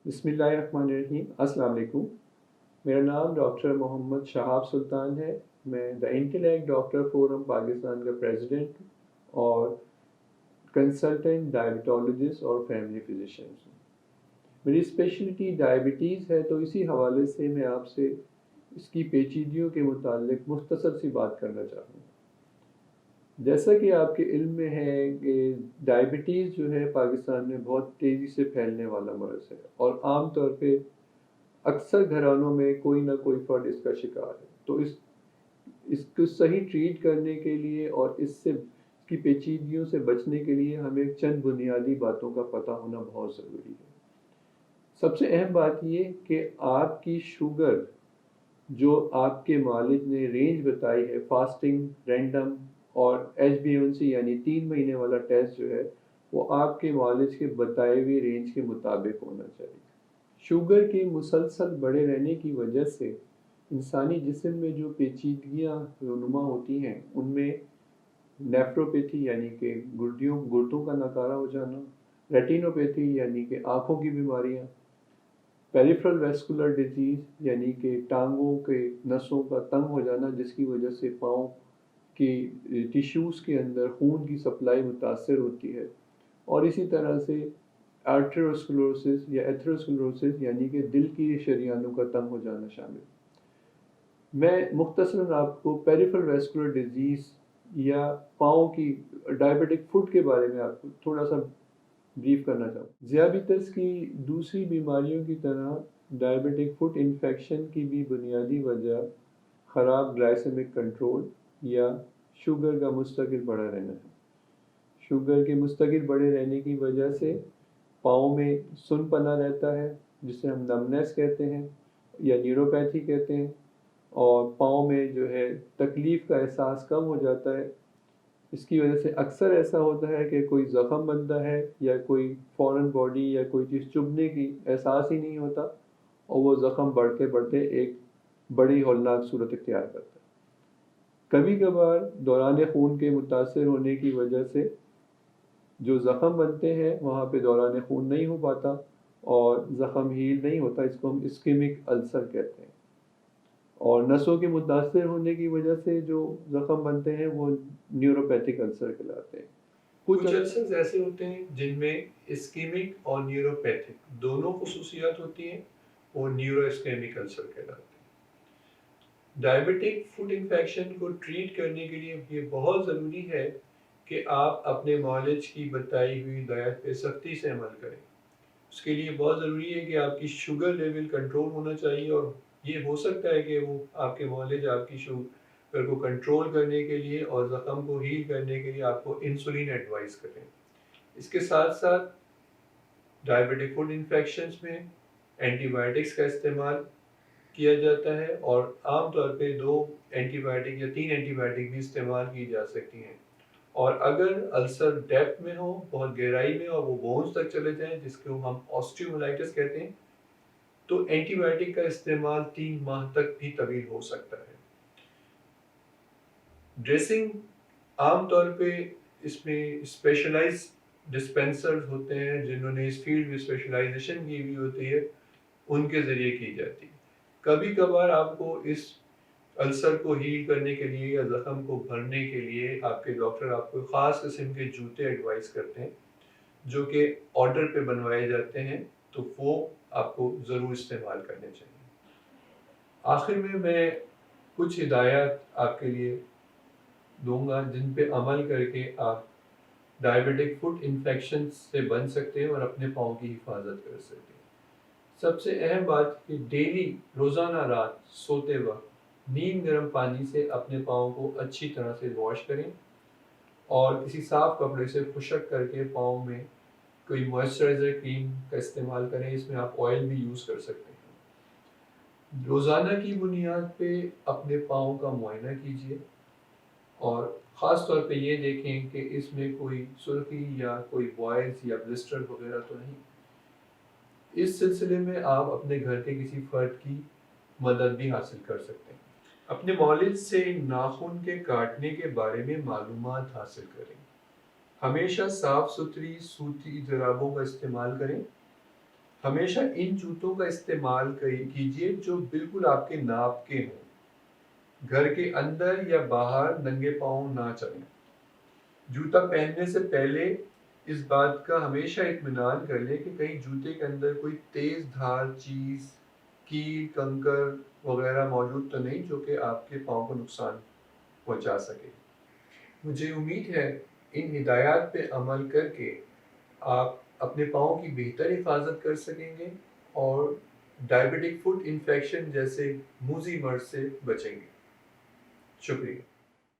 بسم اللہ الرحمن الرحیم۔ السلام علیکم۔ میرا نام ڈاکٹر محمد شہاب سلطان ہے۔ میں دا انٹلیکٹ ڈاکٹر فورم پاکستان کا پریزیڈنٹ اور کنسلٹنٹ ڈائبٹالوجسٹ اور فیملی فزیشین ہوں۔ میری اسپیشلٹی ڈائبٹیز ہے، تو اسی حوالے سے میں آپ سے اس کی پیچیدگیوں کے متعلق مختصر سی بات کرنا چاہوں گا۔ جیسا کہ آپ کے علم میں ہے کہ ڈائبٹیز جو ہے پاکستان میں بہت تیزی سے پھیلنے والا مرض ہے، اور عام طور پہ اکثر گھرانوں میں کوئی نہ کوئی فرد اس کا شکار ہے۔ تو اس کو صحیح ٹریٹ کرنے کے لیے اور اس کی پیچیدگیوں سے بچنے کے لیے ہمیں چند بنیادی باتوں کا پتہ ہونا بہت ضروری ہے۔ سب سے اہم بات یہ کہ آپ کی شوگر جو آپ کے معالج نے رینج بتائی ہے، فاسٹنگ، رینڈم اور HbA1c یعنی 3 مہینے والا ٹیسٹ جو ہے، وہ آپ کے معالج کے بتائے ہوئے رینج کے مطابق ہونا چاہیے۔ شوگر کے مسلسل بڑھے رہنے کی وجہ سے انسانی جسم میں جو پیچیدگیاں رونما ہوتی ہیں، ان میں نیفروپیتھی یعنی کہ گردوں کا نکارہ ہو جانا، ریٹینوپیتھی یعنی کہ آنکھوں کی بیماریاں، پیریفرل ویسکولر ڈیزیز یعنی کہ ٹانگوں کے نسوں کا تنگ ہو جانا، جس کی وجہ سے پاؤں کی ٹیشوز کے اندر خون کی سپلائی متاثر ہوتی ہے، اور اسی طرح سے آرٹریوسکلوروسس یا ایتھروسکلوروسس یعنی کہ دل کی شریانوں کا تنگ ہو جانا شامل۔ میں مختصراً آپ کو پیریفرل ویسکولر ڈیزیز یا پاؤں کی ڈائبٹک فٹ کے بارے میں آپ کو تھوڑا سا بریف کرنا چاہوں۔ ذیابیطس کی دوسری بیماریوں کی طرح ڈائبٹک فٹ انفیکشن کی بھی بنیادی وجہ خراب گلائسیمک کنٹرول یا شوگر کا مستقل بڑھا رہنا ہے۔ شوگر کے مستقل بڑھے رہنے کی وجہ سے پاؤں میں سن پنا رہتا ہے، جسے ہم نمنیس کہتے ہیں یا نیوروپیتھی کہتے ہیں، اور پاؤں میں جو ہے تکلیف کا احساس کم ہو جاتا ہے۔ اس کی وجہ سے اکثر ایسا ہوتا ہے کہ کوئی زخم بنتا ہے یا کوئی فورن باڈی یا کوئی چیز چبھنے کی احساس ہی نہیں ہوتا، اور وہ زخم بڑھتے بڑھتے ایک بڑی ہولناک صورت اختیار کرتا ہے۔ کبھی کبھار دوران خون کے متاثر ہونے کی وجہ سے جو زخم بنتے ہیں وہاں پہ دوران خون نہیں ہو پاتا اور زخم ہیل نہیں ہوتا، اس کو ہم اسکیمک السر کہتے ہیں۔ اور نسوں کے متاثر ہونے کی وجہ سے جو زخم بنتے ہیں وہ نیوروپیتھک السر کہلاتے ہیں۔ کچھ السرز ایسے ہوتے ہیں جن میں اسکیمک اور نیوروپیتھک دونوں خصوصیات ہوتی ہیں، وہ نیورو اسکیمک السر کہلاتے ہیں۔ ڈائبٹک فوڈ انفیکشن کو ٹریٹ کرنے کے لیے یہ بہت ضروری ہے کہ آپ اپنے معالج کی بتائی ہوئی ہدایت پہ سختی سے عمل کریں۔ اس کے لیے بہت ضروری ہے کہ آپ کی شوگر لیول کنٹرول ہونا چاہیے، اور یہ ہو سکتا ہے کہ وہ آپ کے معالج آپ کی شوگر کو کنٹرول کرنے کے لیے اور زخم کو ہیل کرنے کے لیے آپ کو انسولین ایڈوائز کریں۔ اس کے ساتھ ساتھ ڈائبٹک فوڈ انفیکشنز میں اینٹی بائیوٹکس کا استعمال کیا جاتا ہے، اور عام طور پہ 2 اینٹی بائیوٹک یا 3 اینٹی بائیوٹک بھی استعمال کی جا سکتی ہیں۔ اور اگر السر ڈیپتھ میں ہو، بہت گہرائی میں، اور وہ بونز تک چلے جائیں، جس کو ہم آسٹیومولائٹس کہتے ہیں، تو اینٹی بائیوٹک کا استعمال 3 ماہ تک بھی طویل ہو سکتا ہے۔ ڈریسنگ عام طور پہ اس میں اسپیشلائز ڈسپینسر ہوتے ہیں جنہوں نے اس فیلڈ میں اسپیشلائزیشن کی ہوئی ہوتی ہے، ان کے ذریعے کی جاتی ہے۔ کبھی کبھار آپ کو اس السر کو ہیل کرنے کے لیے یا زخم کو بھرنے کے لیے آپ کے ڈاکٹر آپ کو خاص قسم کے جوتے ایڈوائز کرتے ہیں جو کہ آرڈر پہ بنوائے جاتے ہیں، تو وہ آپ کو ضرور استعمال کرنے چاہیے۔ آخر میں کچھ ہدایات آپ کے لیے دوں گا جن پہ عمل کر کے آپ ڈائبٹک فوٹ انفیکشن سے بچ سکتے ہیں اور اپنے پاؤں کی حفاظت کر سکتے ہیں۔ سب سے اہم بات کہ ڈیلی روزانہ رات سوتے وقت نیم گرم پانی سے اپنے پاؤں کو اچھی طرح سے واش کریں، اور کسی صاف کپڑے سے خشک کر کے پاؤں میں کوئی موئسچرائزر کریم کا استعمال کریں۔ اس میں آپ آئل بھی یوز کر سکتے ہیں۔ روزانہ کی بنیاد پہ اپنے پاؤں کا معائنہ کیجیے، اور خاص طور پہ یہ دیکھیں کہ اس میں کوئی سرخی یا کوئی بوائز یا بلسٹر وغیرہ تو نہیں۔ اس سلسلے میں آپ اپنے گھر کے کسی فرد کی مدد بھی حاصل کر سکتے ہیں۔ اپنے معالج سے ناخن کے کاٹنے کے بارے میں معلومات حاصل کریں۔ ہمیشہ صاف ستھری سوتی جرابوں کا استعمال کریں۔ ہمیشہ ان جوتوں کا استعمال کیجیے جو بالکل آپ کے ناپ کے ہوں۔ گھر کے اندر یا باہر ننگے پاؤں نہ چلیں۔ جوتا پہننے سے پہلے اس بات کا ہمیشہ اطمینان کر لیں کہ کہیں جوتے کے اندر کوئی تیز دھار چیز، کیل، کنکر وغیرہ موجود تو نہیں جو کہ آپ کے پاؤں کو نقصان پہنچا سکے۔ مجھے امید ہے ان ہدایات پہ عمل کر کے آپ اپنے پاؤں کی بہتر حفاظت کر سکیں گے اور ڈائبٹک فٹ انفیکشن جیسے موذی مرض سے بچیں گے۔ شکریہ۔